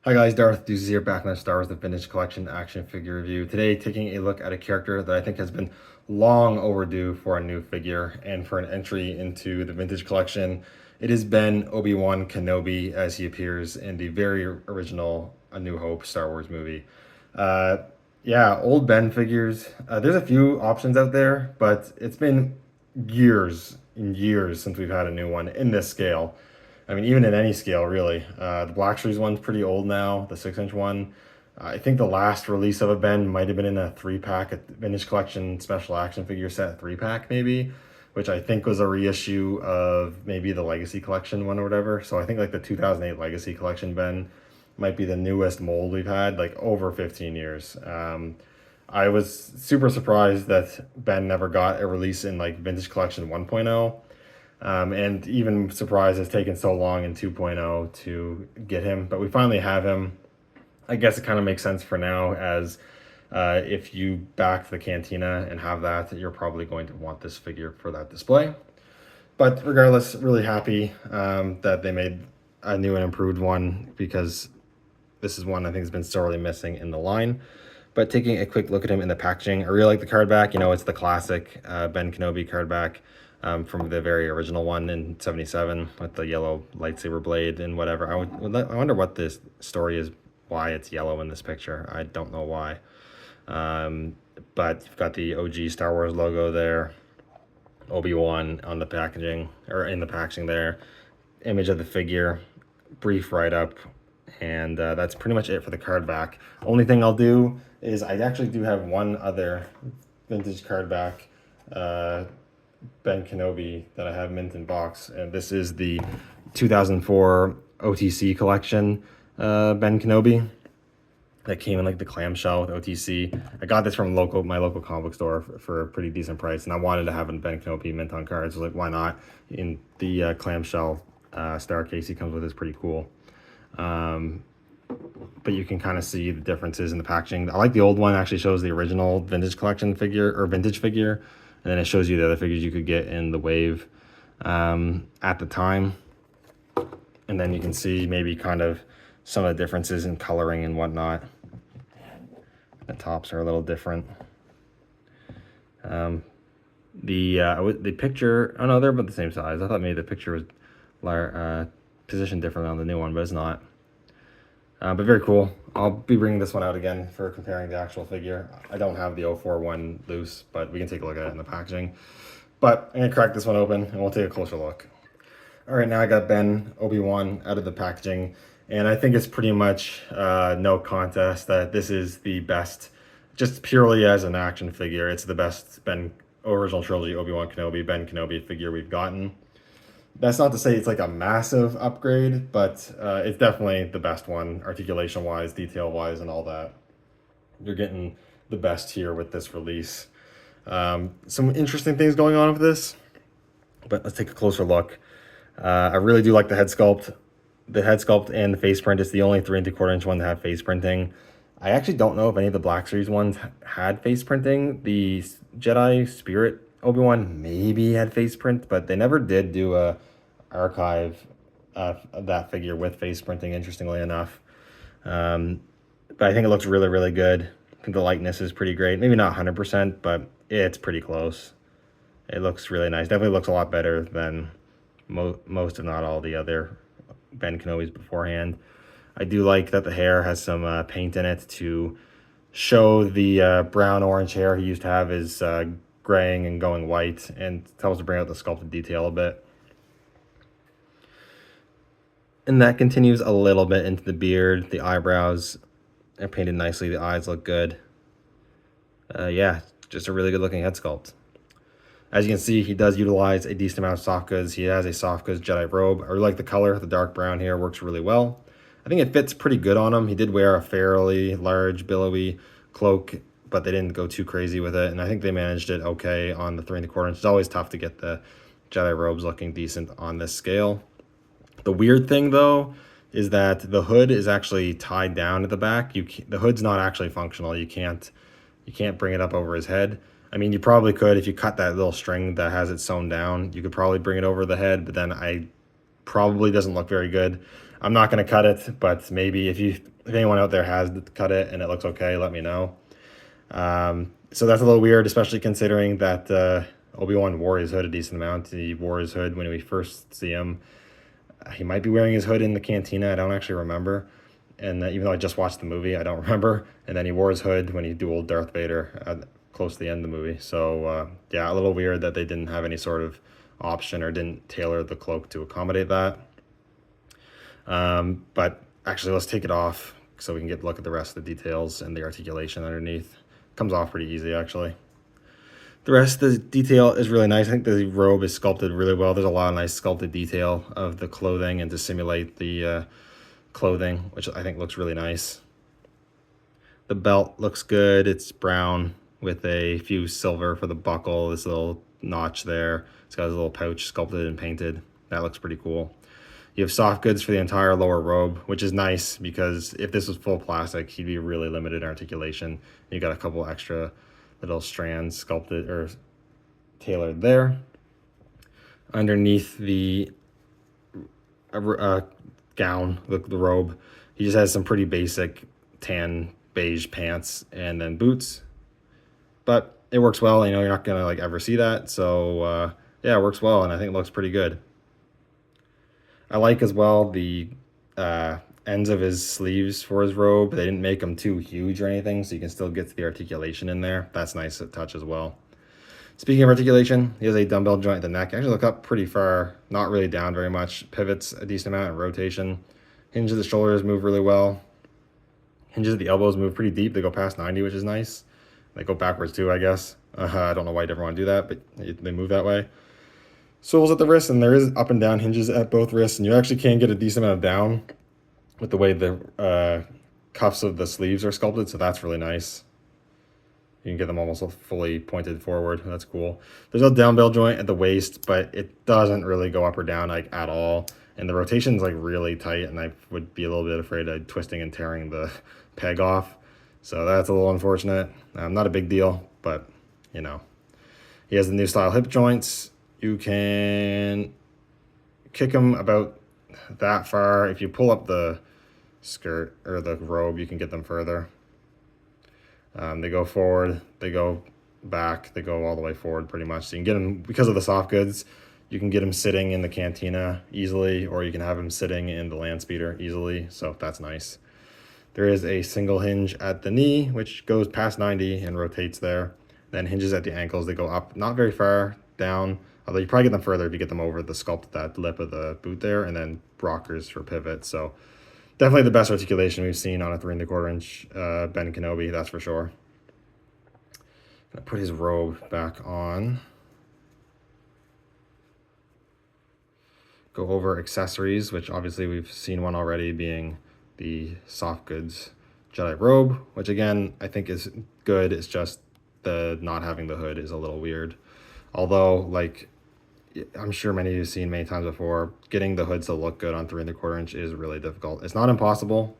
Hi guys, Darth Deuces here, back on Star Wars The Vintage Collection action figure review. Today, taking a look at a character that I think has been long overdue for a new figure and for an entry into the Vintage Collection. It has been Obi-Wan Kenobi as he appears in the very original A New Hope Star Wars movie. Uh, yeah, old Ben figures. There's a few options out there, but it's been years and years since we've had a new one in this scale. I mean, even in any scale, really. The Black Series one's pretty old now, the 6-inch one. I think the last release of a Ben might have been in a 3-pack, a Vintage Collection Special Action Figure Set 3-pack, maybe, which I think was a reissue of maybe the Legacy Collection one or whatever. So I think like the 2008 Legacy Collection Ben might be the newest mold we've had, like over 15 years. I was super surprised that Ben never got a release in like Vintage Collection 1.0. And even surprised it's taken so long in 2.0 to get him, but we finally have him. I guess it kind of makes sense for now, as if you back the Cantina and have that, you're probably going to want this figure for that display. But regardless, really happy that they made a new and improved one, because this is one I think has been sorely missing in the line. But taking a quick look at him in the packaging, I really like the card back. You know, it's the classic Ben Kenobi card back from the very original one in '77 with the yellow lightsaber blade and whatever. I wonder what this story is, why it's yellow in this picture. I don't know why. But you've got the OG Star Wars logo there, Obi-Wan on the packaging, or in the packaging there, image of the figure, brief write-up, and that's pretty much it for the card back. Only thing I'll do is I actually do have one other vintage card back Ben Kenobi that I have mint in box, and this is the 2004 OTC collection Ben Kenobi that came in like the clamshell with OTC. I got this from my local comic book store for a pretty decent price, and I wanted to have a Ben Kenobi mint on cards. So like, why not? In the clamshell star case he comes with is pretty cool. But you can kind of see the differences in the packaging. I like the old one, actually shows the original vintage collection figure, or vintage figure, and then it shows you the other figures you could get in the wave at the time. And then you can see maybe kind of some of the differences in coloring and whatnot. The tops are a little different. The picture, oh no, they're about the same size. I thought maybe the picture was positioned differently on the new one, but it's not. But very cool. I'll be bringing this one out again for comparing the actual figure. I don't have the 04 one loose, but we can take a look at it in the packaging. But I'm gonna crack this one open and we'll take a closer look. All right, now I got Ben Obi-Wan out of the packaging, and I think it's pretty much no contest that this is the best, just purely as an action figure. It's the best Ben original trilogy Obi-Wan Kenobi, Ben Kenobi figure we've gotten. That's not to say it's like a massive upgrade, but it's definitely the best one, articulation-wise, detail-wise, and all that. You're getting the best here with this release. Some interesting things going on with this, but let's take a closer look. I really do like the head sculpt. The head sculpt and the face print is the only 3 3/4 inch one that have face printing. I actually don't know if any of the Black Series ones had face printing. The Jedi Spirit Obi-Wan maybe had face print, but they never did do a archive of that figure with face printing, interestingly enough. But I think it looks really, really good. I think the likeness is pretty great. Maybe not 100%, but it's pretty close. It looks really nice. Definitely looks a lot better than most, if not all, the other Ben Kenobis beforehand. I do like that the hair has some paint in it to show the brown-orange hair he used to have is graying and going white, and helps to bring out the sculpted detail a bit. And that continues a little bit into the beard. The eyebrows are painted nicely. The eyes look good. Yeah, just a really good looking head sculpt. As you can see, he does utilize a decent amount of soft goods. He has a soft goods Jedi robe. I really like the color. The dark brown here works really well. I think it fits pretty good on him. He did wear a fairly large, billowy cloak, but they didn't go too crazy with it. And I think they managed it okay on the 3 1/4 inch. It's always tough to get the Jedi robes looking decent on this scale. The weird thing, though, is that the hood is actually tied down at the back. The hood's not actually functional. You can't bring it up over his head. I mean, you probably could if you cut that little string that has it sewn down. You could probably bring it over the head, but then probably doesn't look very good. I'm not going to cut it, but maybe if anyone out there has cut it and it looks okay, let me know. So that's a little weird, especially considering that Obi-Wan wore his hood a decent amount. He wore his hood when we first see him. He might be wearing his hood in the cantina. I don't actually remember. And even though I just watched the movie, I don't remember. And then he wore his hood when he dueled Darth Vader close to the end of the movie. So yeah, a little weird that they didn't have any sort of option or didn't tailor the cloak to accommodate that. But actually, let's take it off so we can get a look at the rest of the details and the articulation underneath. Comes off pretty easy, actually. The rest of the detail is really nice. I think the robe is sculpted really well. There's a lot of nice sculpted detail of the clothing and to simulate the clothing, which I think looks really nice. The belt looks good. It's brown with a few silver for the buckle. This little notch there. It's got a little pouch sculpted and painted. That looks pretty cool. You have soft goods for the entire lower robe, which is nice because if this was full plastic, he'd be really limited in articulation. You got a couple extra little strands sculpted or tailored there. Underneath the gown, the robe, he just has some pretty basic tan beige pants and then boots. But it works well. You know, you're not gonna like ever see that. So yeah, it works well, and I think it looks pretty good. I like as well the ends of his sleeves for his robe. They didn't make them too huge or anything, so you can still get the articulation in there. That's nice to touch as well. Speaking of articulation, he has a dumbbell joint at the neck. Actually look up pretty far, not really down very much. Pivots a decent amount in rotation. Hinges at the shoulders move really well. Hinges at the elbows move pretty deep. They go past 90, which is nice. They go backwards too, I guess. I don't know why you'd ever want to do that, but they move that way. Swivels at the wrist, and there is up and down hinges at both wrists, and you actually can get a decent amount of down with the way the cuffs of the sleeves are sculpted, so that's really nice. You can get them almost fully pointed forward. That's cool. There's a dumbbell joint at the waist, but it doesn't really go up or down like at all, and the rotation's like really tight, and I would be a little bit afraid of twisting and tearing the peg off, so that's a little unfortunate. Not a big deal, but you know. He has the new style hip joints. You can kick them about that far. If you pull up the skirt or the robe, you can get them further. They go forward, they go back, they go all the way forward pretty much. So you can get them, because of the soft goods, you can get them sitting in the cantina easily, or you can have them sitting in the land speeder easily. So that's nice. There is a single hinge at the knee, which goes past 90 and rotates there. Then hinges at the ankles, they go up, not very far down. Although you probably get them further if you get them over the sculpt, that lip of the boot there, and then rockers for pivot. So definitely the best articulation we've seen on a 3 1/4 inch Ben Kenobi, that's for sure. Gonna put his robe back on. Go over accessories, which obviously we've seen one already, being the soft goods Jedi robe, which again I think is good. It's just the not having the hood is a little weird. Although, like, I'm sure many of you have seen many times before, getting the hoods to look good on 3 1/4 inch is really difficult. It's not impossible.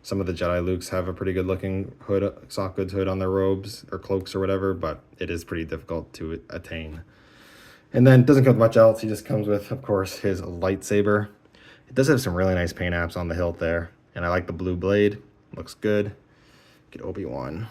Some of the Jedi Lukes have a pretty good looking hood, soft goods hood on their robes or cloaks or whatever, but it is pretty difficult to attain. And then it doesn't come with much else. He just comes with, of course, his lightsaber. It does have some really nice paint apps on the hilt there, and I like the blue blade. Looks good. Get Obi-Wan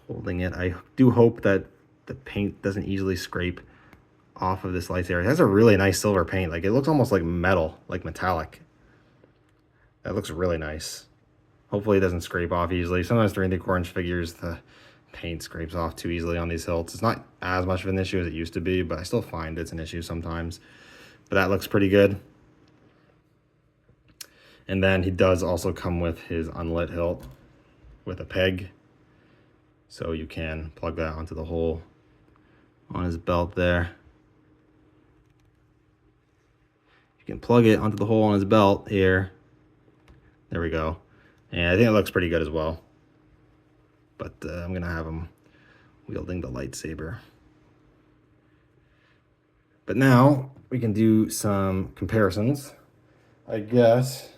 holding it. I do hope that the paint doesn't easily scrape off of this lightsaber. It has a really nice silver paint. Like, it looks almost like metal, like metallic. That looks really nice. Hopefully it doesn't scrape off easily. Sometimes 3 1/4 inch figures, the paint scrapes off too easily on these hilts. It's not as much of an issue as it used to be, but I still find it's an issue sometimes. But that looks pretty good. And then he does also come with his unlit hilt with a peg. So you can plug that onto the hole on his belt there. You can plug it onto the hole on his belt here. There we go. And I think it looks pretty good as well. But I'm going to have him wielding the lightsaber. But now we can do some comparisons, I guess.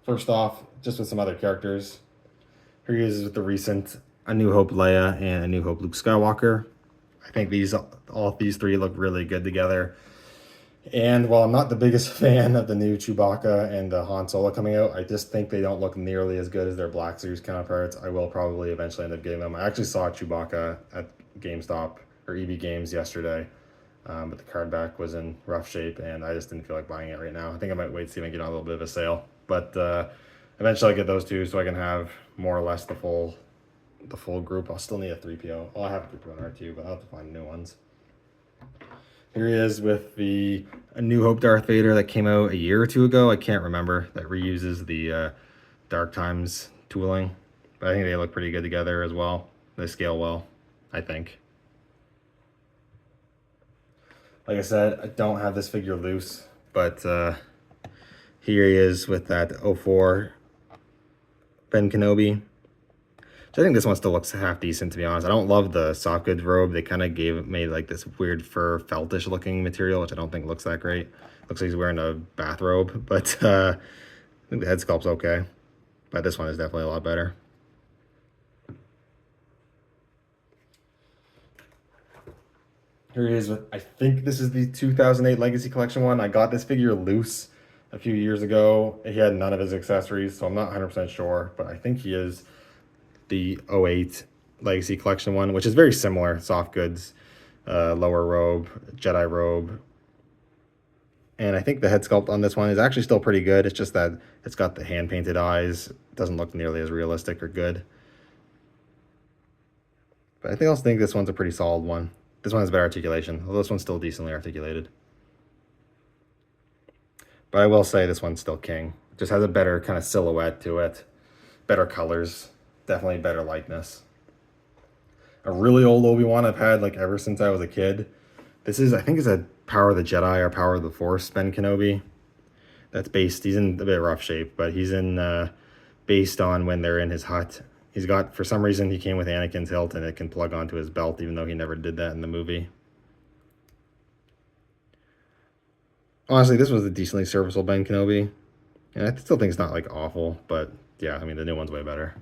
First off, just with some other characters. Here he is with the recent A New Hope Leia and A New Hope Luke Skywalker. I think all these three look really good together. And while I'm not the biggest fan of the new Chewbacca and the Han Solo coming out, I just think they don't look nearly as good as their Black Series counterparts. I will probably eventually end up getting them. I actually saw Chewbacca at GameStop or EB Games yesterday, but the card back was in rough shape, and I just didn't feel like buying it right now. I think I might wait to see if I can get on a little bit of a sale, but eventually I'll get those two so I can have more or less the full group. I'll still need a 3PO. Well, I have a 3PO and R2, but I'll have to find new ones. Here he is with A New Hope Darth Vader that came out a year or two ago. I can't remember. That reuses the Dark Times tooling. But I think they look pretty good together as well. They scale well, I think. Like I said, I don't have this figure loose, but here he is with that 04 Ben Kenobi. So I think this one still looks half decent, to be honest. I don't love the soft goods robe. They kind of made like this weird fur feltish looking material, which I don't think looks that great. Looks like he's wearing a bathrobe, but I think the head sculpt's okay. But this one is definitely a lot better. Here he is with, I think this is the 2008 Legacy Collection one. I got this figure loose a few years ago. He had none of his accessories, so I'm not 100% sure, but I think he is the 08 Legacy Collection one, which is very similar. Soft goods, lower robe, Jedi robe. And I think the head sculpt on this one is actually still pretty good. It's just that it's got the hand-painted eyes. It doesn't look nearly as realistic or good. But I also think this one's a pretty solid one. This one has better articulation, although this one's still decently articulated. But I will say this one's still king. Just has a better kind of silhouette to it. Better colors. Definitely better likeness. A really old Obi-Wan I've had like ever since I was a kid. This is, I think, is a Power of the Jedi or Power of the Force Ben Kenobi. That's based, he's in a bit rough shape, but he's in based on when they're in his hut. He's got, for some reason, he came with Anakin's hilt and it can plug onto his belt, even though he never did that in the movie. Honestly, this was a decently serviceable Ben Kenobi. And I still think it's not like awful, but yeah, I mean, the new one's way better.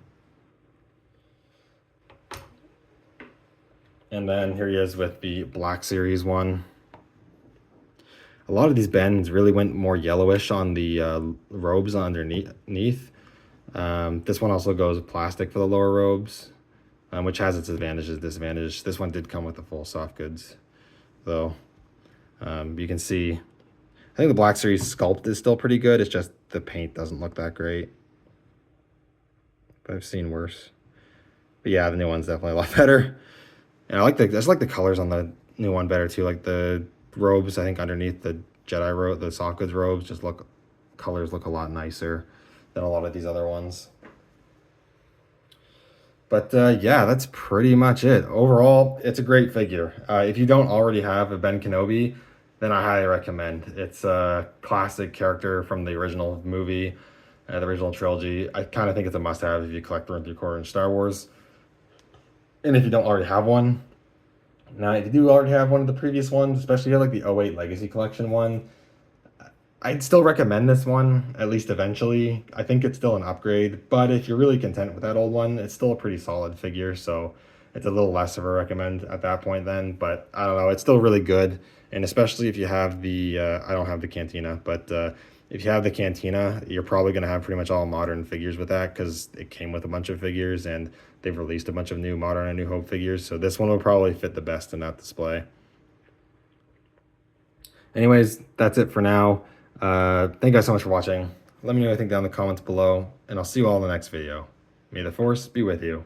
And then here he is with the Black Series one. A lot of these Bens really went more yellowish on the robes underneath. This one also goes plastic for the lower robes, which has its advantages and disadvantages. This one did come with the full soft goods, though. You can see, I think the Black Series sculpt is still pretty good. It's just the paint doesn't look that great. But I've seen worse. But yeah, the new one's definitely a lot better. And I just like the colors on the new one better too. Like the robes, I think underneath the Jedi robe, the soft goods robes, colors look a lot nicer than a lot of these other ones. But yeah, that's pretty much it. Overall, it's a great figure. If you don't already have a Ben Kenobi, then I highly recommend. It's a classic character from the original movie, the original trilogy. I kind of think it's a must-have if you collect 1 3/4-inch Star Wars. And if you don't already have one, now if you do already have one of the previous ones, especially like the 08 Legacy Collection one, I'd still recommend this one, at least eventually. I think it's still an upgrade, but if you're really content with that old one, it's still a pretty solid figure, so it's a little less of a recommend at that point then, but I don't know, it's still really good, and especially if you have the, I don't have the Cantina, but if you have the Cantina, you're probably going to have pretty much all modern figures with that, because it came with a bunch of figures, and they've released a bunch of new Modern and New Hope figures, so this one will probably fit the best in that display. Anyways, that's it for now. Thank you guys so much for watching. Let me know what you think down in the comments below, and I'll see you all in the next video. May the Force be with you.